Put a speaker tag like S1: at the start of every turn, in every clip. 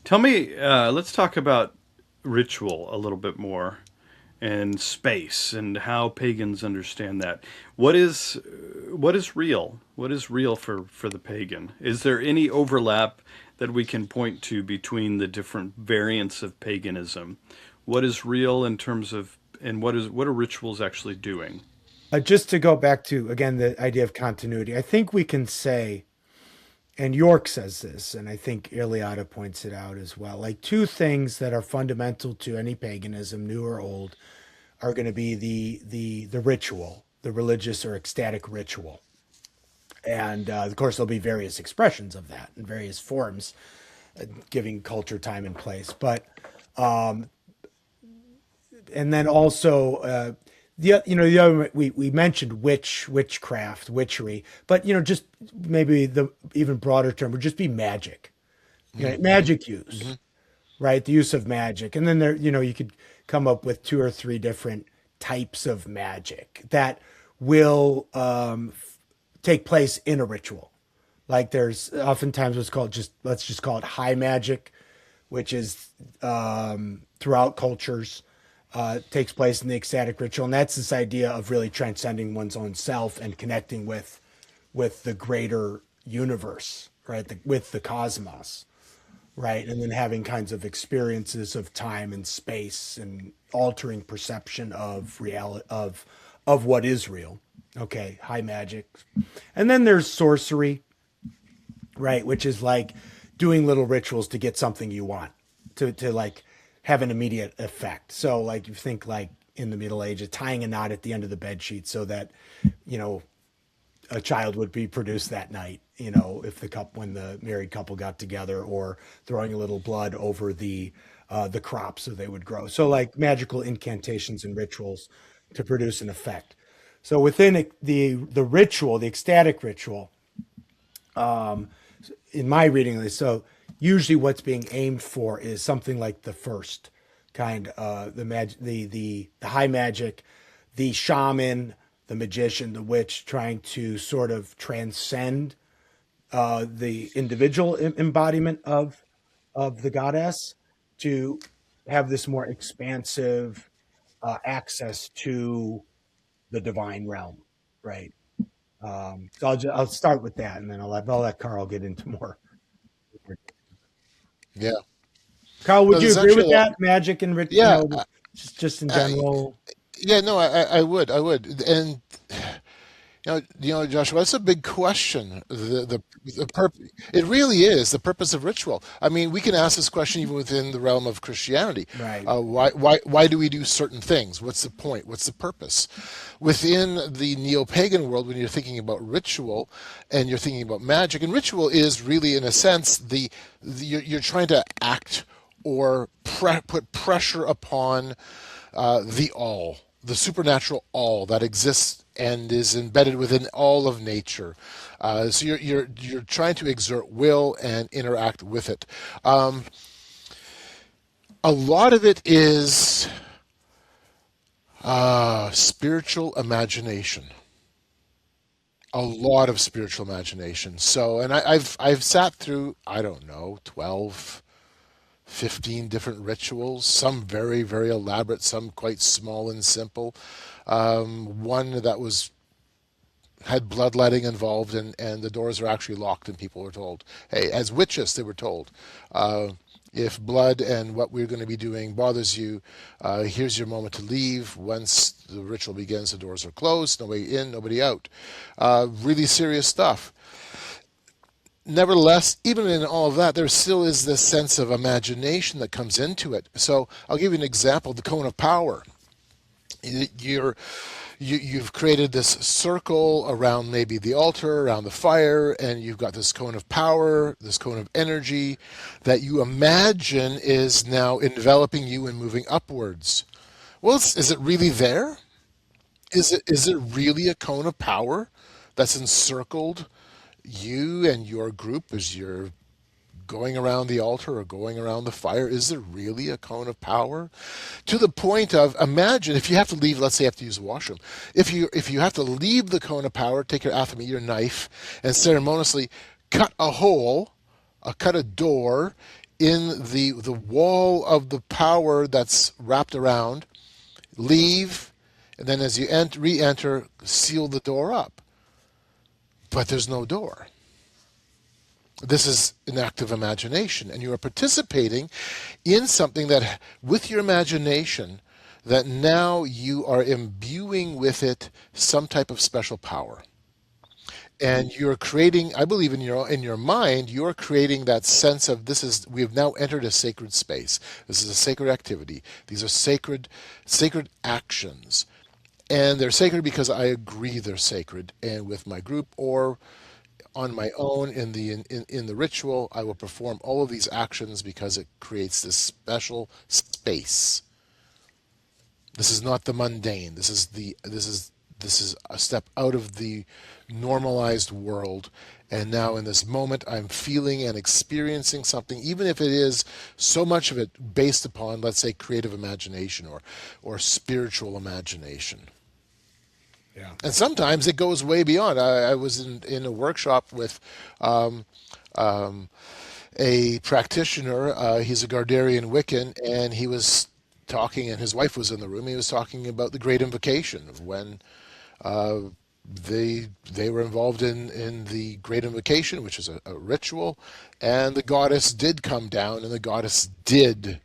S1: Tell me, let's talk about ritual a little bit more and space and how pagans understand that. What is real? What is real for the pagan? Is there any overlap that we can point to between the different variants of paganism? What is real in terms of and what are rituals actually doing?
S2: Just to go back to, again, the idea of continuity, I think we can say, and York says this, and I think Eliade points it out as well, like two things that are fundamental to any paganism, new or old, are going to be the ritual, the religious or ecstatic ritual. And of course, there'll be various expressions of that in various forms, giving culture time and place. But and then also the other we mentioned witchcraft, witchery, but just maybe the even broader term would just be magic,
S3: Hmm.
S2: magic use, right? The use of magic, and then there you could come up with two or three different types of magic that will take place in a ritual. Like there's oftentimes what's called, just let's just call it high magic, which is throughout cultures, takes place in the ecstatic ritual, and that's this idea of really transcending one's own self and connecting with the greater universe, right? With the cosmos, right? And then having kinds of experiences of time and space and altering perception of reality of what is real. Okay, high magic. And then there's sorcery, right? Which is like doing little rituals to get something you want, to like have an immediate effect. So like you think like in the Middle Ages, tying a knot at the end of the bed sheet so that you know a child would be produced that night. If when the married couple got together, or throwing a little blood over the crops so they would grow. So like magical incantations and rituals to produce an effect. So within the ritual, the ecstatic ritual, in my reading of this, so usually what's being aimed for is something like the first kind, the high magic, the shaman, the magician, the witch, trying to sort of transcend the individual embodiment of the goddess to have this more expansive access to the divine realm, right? So I'll start with that, and then I'll let Carl get into more.
S3: Yeah.
S2: Carl, would
S3: No,
S2: you
S3: there's
S2: agree
S3: actually
S2: with
S3: a lot.
S2: that? Magic and
S3: Yeah.
S2: just in
S3: Uh,
S2: general.
S3: yeah. No, I would. I would. And Joshua, that's a big question. It really is the purpose of ritual. I mean, we can ask this question even within the realm of Christianity.
S2: Right.
S3: Why do we do certain things? What's the point? What's the purpose? Within the neo-pagan world, when you're thinking about ritual and you're thinking about magic, and ritual is really, in a sense, you're trying to act or put pressure upon the all, the supernatural all that exists and is embedded within all of nature. So you're trying to exert will and interact with it. A lot of it is spiritual imagination. A lot of spiritual imagination. So, and I've sat through, I don't know, 12, 15 different rituals, some very, very elaborate, some quite small and simple. One that was had bloodletting involved, and the doors are actually locked, and people were told, hey, as witches, they were told, if blood and what we're going to be doing bothers you, here's your moment to leave. Once the ritual begins, the doors are closed, nobody in, nobody out. Really serious stuff. Nevertheless, even in all of that, there still is this sense of imagination that comes into it. So I'll give you an example: the cone of power. You're you've created this circle around maybe the altar, around the fire, and you've got this cone of power, this cone of energy that you imagine is now enveloping you and moving upwards. Well, is it really there? Is it really a cone of power that's encircled you and your group as you're going around the altar or going around the fire? Is it really a cone of power? To the point of, imagine if you have to leave, let's say you have to use the washroom. If you have to leave the cone of power, take your athame, your knife, and ceremoniously cut a hole, cut a door in the wall of the power that's wrapped around, leave, and then as you re-enter, seal the door up. But there's no door. This is an active imagination, and you are participating in something that, with your imagination, that now you are imbuing with it some type of special power. And you're creating, I believe, in your mind, you're creating that sense of we have now entered a sacred space. This is a sacred activity. These are sacred actions. And they're sacred because I agree they're sacred. And with my group or on my own in the ritual, I will perform all of these actions because it creates this special space. This is not the mundane. This is a step out of the normalized world. And now in this moment, I'm feeling and experiencing something, even if it is so much of it based upon, let's say, creative imagination or spiritual imagination.
S2: Yeah.
S3: And sometimes it goes way beyond. I was in a workshop with a practitioner. He's a Gardnerian Wiccan, and he was talking, and his wife was in the room. He was talking about the Great Invocation, of when they were involved in the Great Invocation, which is a ritual, and the goddess did come down, and the goddess did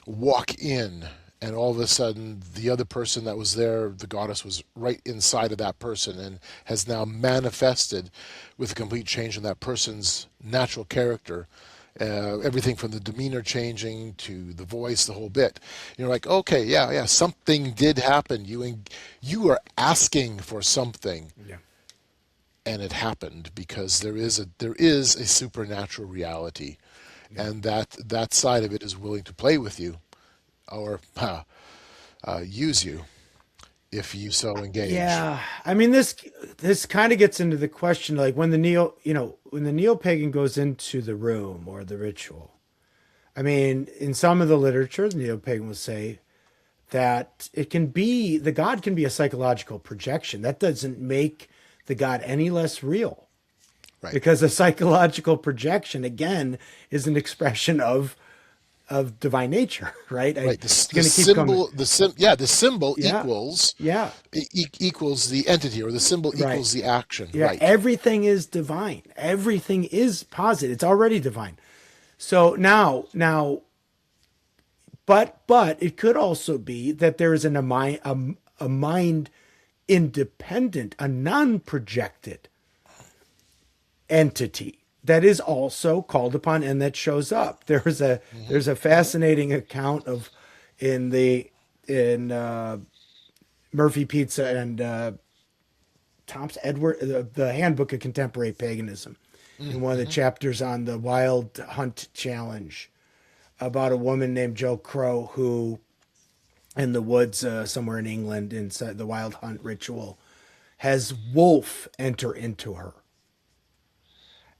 S3: walk in. And all of a sudden, the other person that was there, the goddess was right inside of that person and has now manifested with a complete change in that person's natural character. Everything from the demeanor changing to the voice, the whole bit. You're like, okay, yeah, something did happen. You are asking for something,
S2: Yeah.
S3: and it happened because there is a supernatural reality, and that side of it is willing to play with you, or use you if you so engage.
S2: Yeah, I mean this kind of gets into the question, like when the neo-pagan goes into the room or the ritual. I mean, in some of the literature, the neo-pagan will say that the god can be a psychological projection. That doesn't make the god any less real,
S3: Right.
S2: because a psychological projection again is an expression of divine nature, right?
S3: Right.
S2: It's
S3: The
S2: going to keep coming.
S3: symbol, the symbol
S2: Yeah.
S3: equals
S2: Yeah.
S3: equals the entity, or the symbol
S2: Right.
S3: equals the action.
S2: Yeah,
S3: Right.
S2: everything is divine. Everything is positive. It's already divine. So now, but it could also be that there is a mind independent, a non-projected entity that is also called upon and that shows up. There's a fascinating account of in Murphy Pizza and Thompson Edward, the Handbook of Contemporary Paganism, in one of the chapters on the Wild Hunt Challenge, about a woman named Jo Crow who, in the woods somewhere in England, inside the Wild Hunt ritual, has wolf enter into her.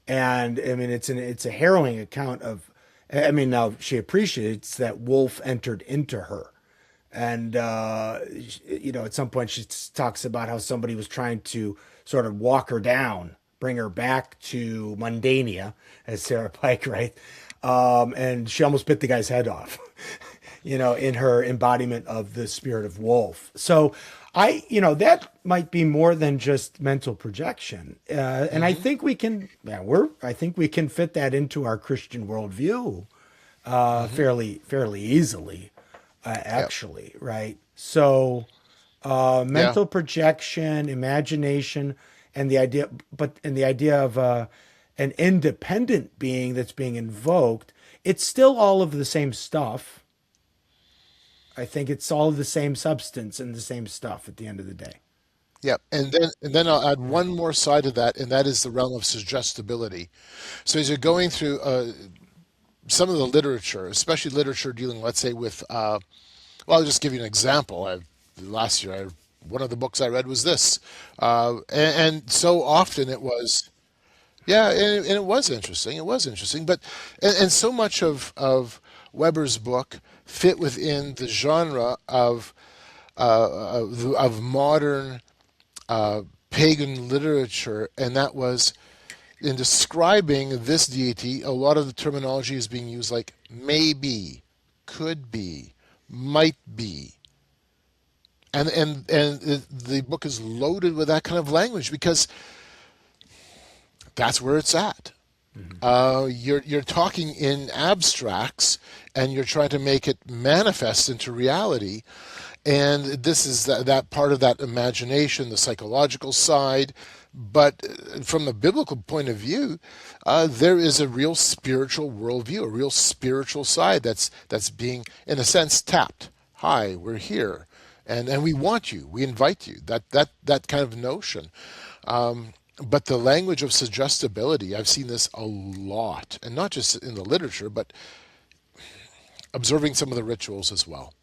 S2: And I mean, it's a harrowing account of. I mean, now she appreciates that wolf entered into her, and at some point she talks about how somebody was trying to sort of walk her down, bring her back to mundania, as Sarah Pike, right? And she almost bit the guy's head off, in her embodiment of the spirit of wolf. So that might be more than just mental projection. And I think we can, I think we can fit that into our Christian worldview fairly easily, actually, right? So mental projection, imagination, and the idea of an independent being that's being invoked, it's still all of the same stuff. I think it's all the same substance and the same stuff at the end of the day.
S3: Yeah, and then I'll add one more side to that, and that is the realm of suggestibility. So as you're going through some of the literature, especially literature dealing, let's say, with, I'll just give you an example. Last year, one of the books I read was this, and so often it was, and it was interesting. It was interesting, but and so much of Weber's book fit within the genre of modern pagan literature, and that was in describing this deity, a lot of the terminology is being used like maybe, could be, might be. And the book is loaded with that kind of language because that's where it's at. You're talking in abstracts, and you're trying to make it manifest into reality. And this is that part of that imagination, the psychological side. But from a biblical point of view, there is a real spiritual worldview, a real spiritual side that's being, in a sense, tapped. Hi, we're here, and we want you, we invite you. That kind of notion. But the language of suggestibility, I've seen this a lot, and not just in the literature, but observing some of the rituals as well.